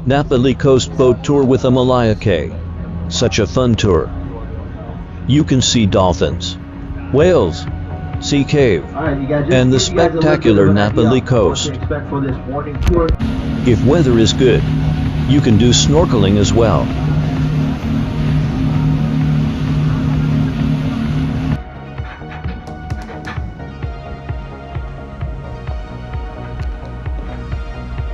Napali Coast Boat Tour with Amelia. Such a fun tour. You can see dolphins, whales, sea cave, and the spectacular Napali coast. If weather is good, you can do snorkeling as well.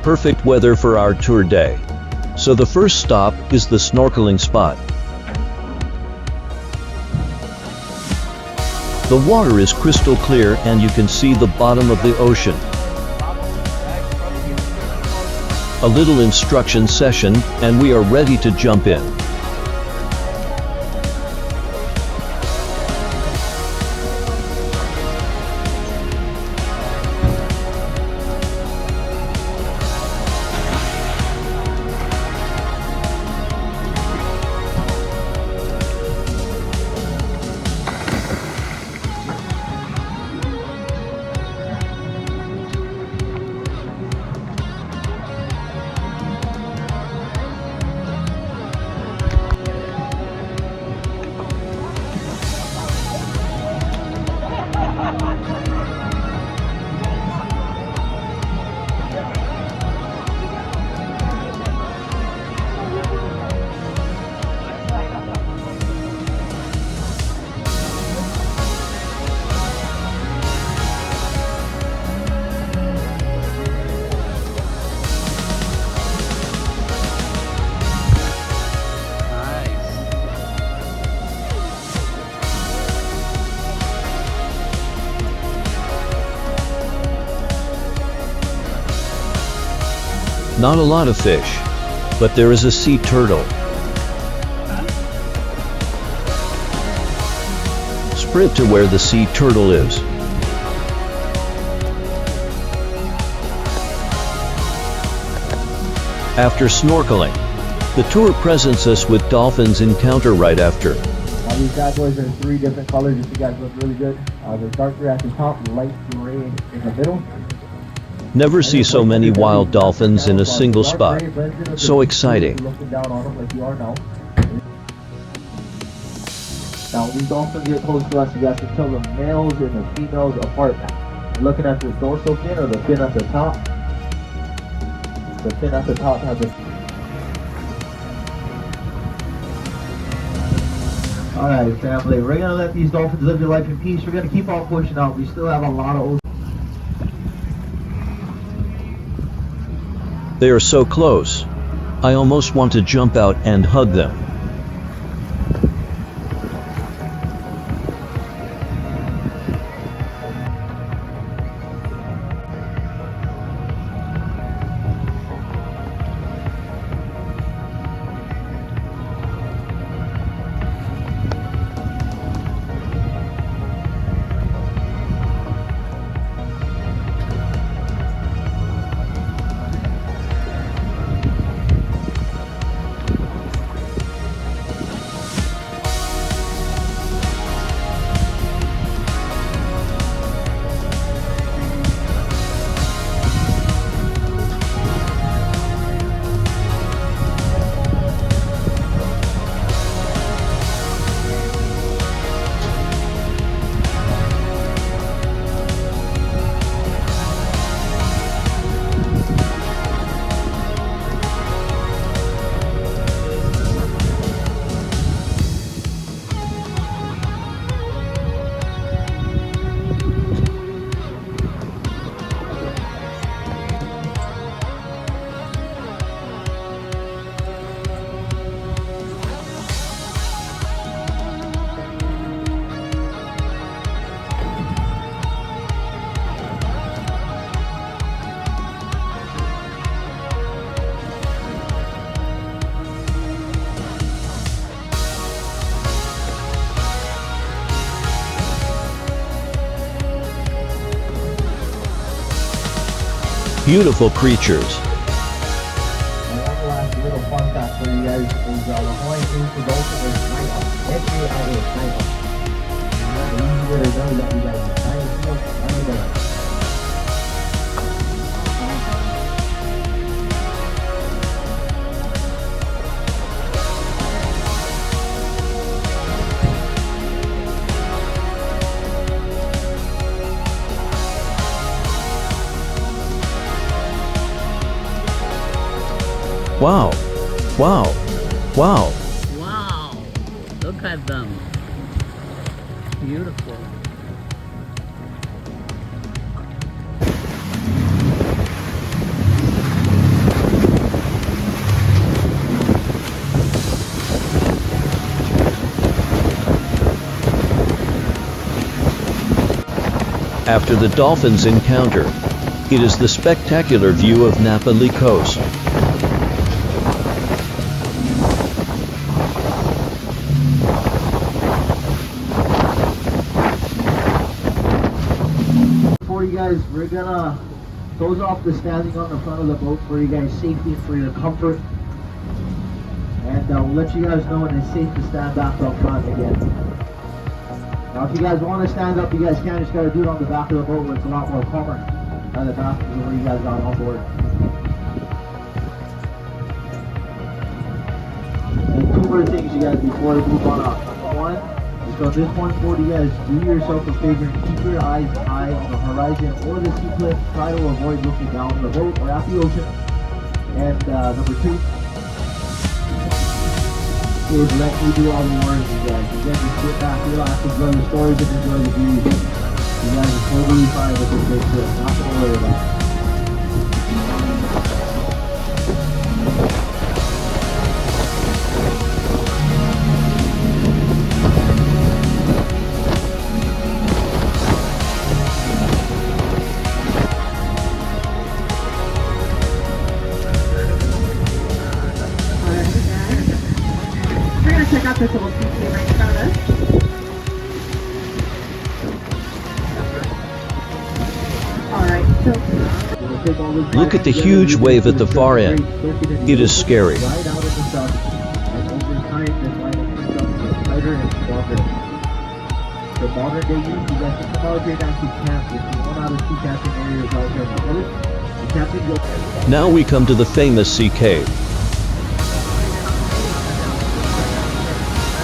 Perfect weather for our tour day. So the first stop is the snorkeling spot. The water is crystal clear and you can see the bottom of the ocean. A little instruction session and we are ready to jump in. Not a lot of fish, but there is a sea turtle. Sprint to where the sea turtle is. After snorkeling, the tour presents us with dolphins encounter right after. Now these bad boys are in 3 different colors. If you guys look really good. The dark gray at the top, light gray in the middle. Never see so many wild dolphins in a single spot. So exciting. Looking down on them like you are now. Now when these dolphins get close to us, you guys can tell the males and the females apart. You're looking at the dorsal fin or the fin at the top. The fin at the top has a... Alright family, we're gonna let these dolphins live their life in peace. We're gonna keep on pushing out. We still have a lot of... They are so close. I almost want to jump out and hug them. Beautiful creatures. And one last little fun fact for you guys is we're going into Dolphin is night up. S-A-I-A, night up. The easy way to know that you guys are trying to smoke under the... Wow. Wow. Wow. Wow. Look at them. Beautiful. After the dolphins encounter, it is the spectacular view of Napali coast. For you guys, we're gonna close off the standing on the front of the boat for you guys' safety and for your comfort. And we'll let you guys know when it's safe to stand back up front again. Now, if you guys want to stand up, you guys can. Just gotta do it on the back of the boat where it's a lot more calmer. By the back is where you guys got on board. And two more things, you guys, before we move on up. One, just on this one for you guys, do yourself a favor and keep your eyes high on the horizon or the sea cliff. Try to avoid looking down the boat or at the ocean. And number two is let me do all the work, you guys. You guys just sit back, relax, enjoy the stories and enjoy the views. You guys are totally fine with this big trip. Nothing to worry about. Check out this little CK right in front of us. Alright, so Look at the huge wave at the far end. It is scary. Right out in the sun, and over time, this line ends up tighter and stronger. For modern day use, you guys can come out here and actually camp. There's one out of two camping areas out here in the village. The camping goes. Now we come to the famous sea cave.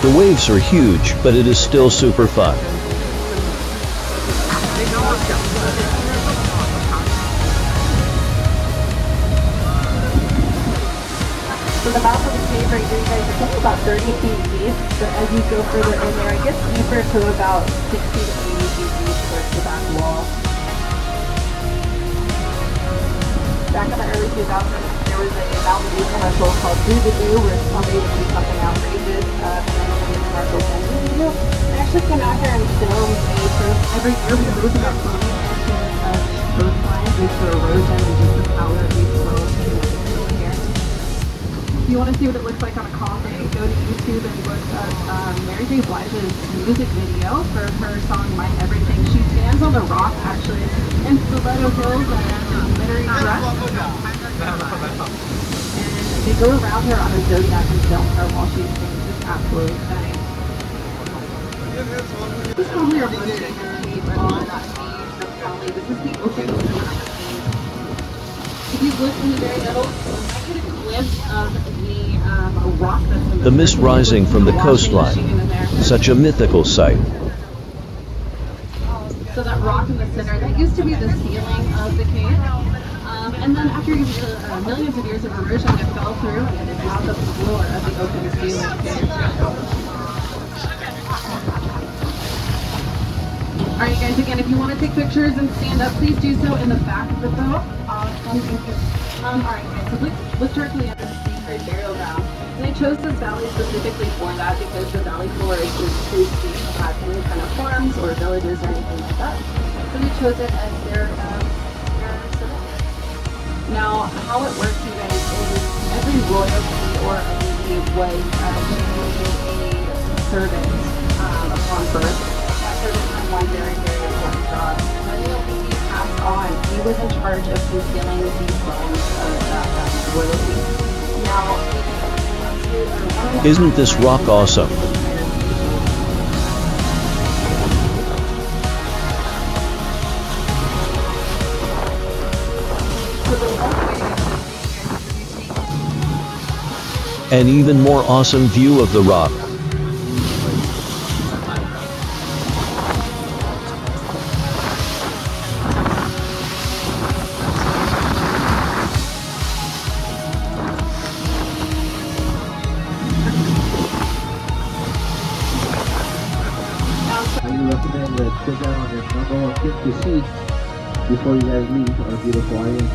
The waves are huge, but it is still super fun. So the mouth of the cave right here, you guys, it's only about 30 feet deep, but as you go further in there, it gets deeper to about 60 to 80 feet deep towards the back wall. Back in the early 2000s, there was a Mountain Dew commercial called Do the Do, where somebody would do something outrageous, and then the commercial said, Do the Do. I actually came out here and filmed a surf. Every year we move about 20 inches of coastline due to erosion and just the power of these flows here. If you want to see what it looks like on a calm day, go to YouTube and look up Mary J. Blige's music video for her song My Everything. She stands on the rock actually in stiletto heels and glittery dress. And they go around her on a zodiac and film her while she sings. It's absolutely stunning. This is probably our most famous cave on Napali. This is the open cave. If you look in the very middle, I get a glimpse of the rock that's in The mist rising from the coastline. Such a mythical sight. So that rock in the center, that used to be the ceiling of the cave. And then after millions of years of erosion, it fell through and it is now the floor of the open ceiling cave. Alright guys, again, if you want to take pictures and stand up, please do so in the back of the boat. Alright guys, so look directly under the secret burial ground. And I chose this valley specifically for that because the valley floor is just too steep to have any kind of farms or villages or anything like that. So we chose it as their Now, how it works, you guys, is every royalty or a lady was choosing a servant upon birth. That servant had one very, very important job. When the lady passed on, he was in charge of fulfilling the bones of that royalty. Now, Isn't this rock awesome? An even more awesome view of the rock. put that on your number one thing to see before you guys leave our beautiful island.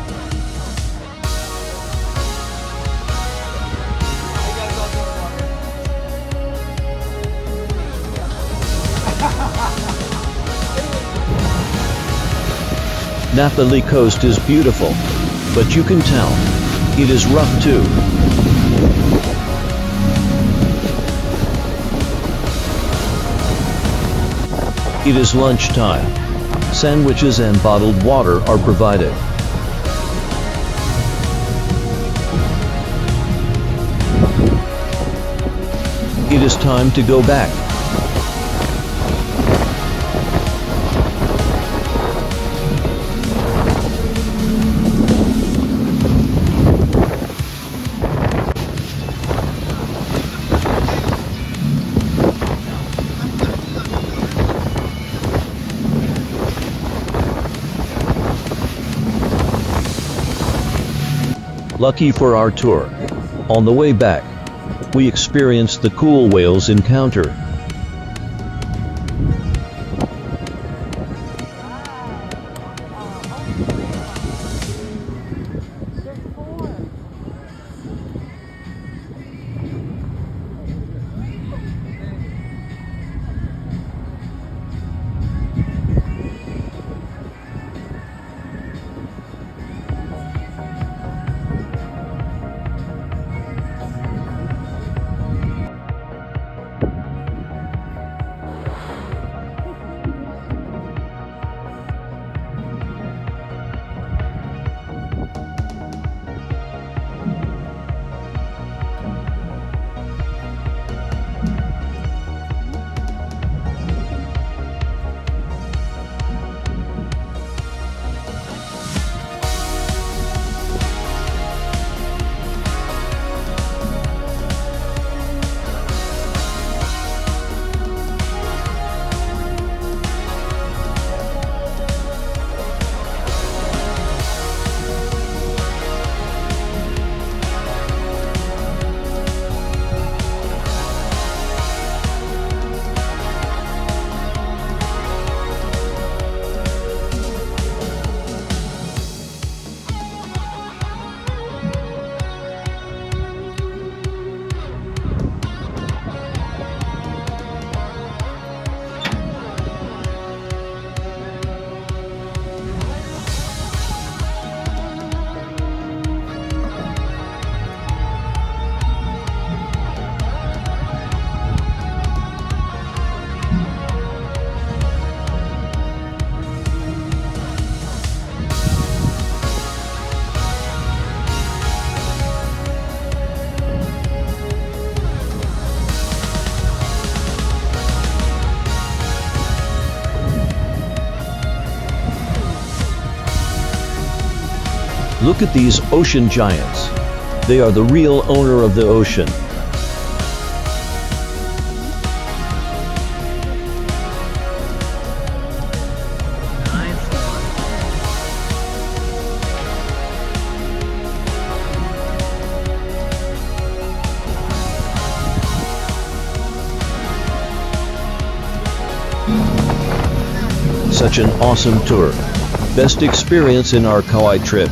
Napali coast is beautiful, but you can tell it is rough too. It is lunchtime. Sandwiches and bottled water are provided. It is time to go back. Lucky for our tour, on the way back, we experienced the cool whales encounter. Look at these ocean giants. They are the real owner of the ocean. Nice one. Such an awesome tour. Best experience in our Kauai trip.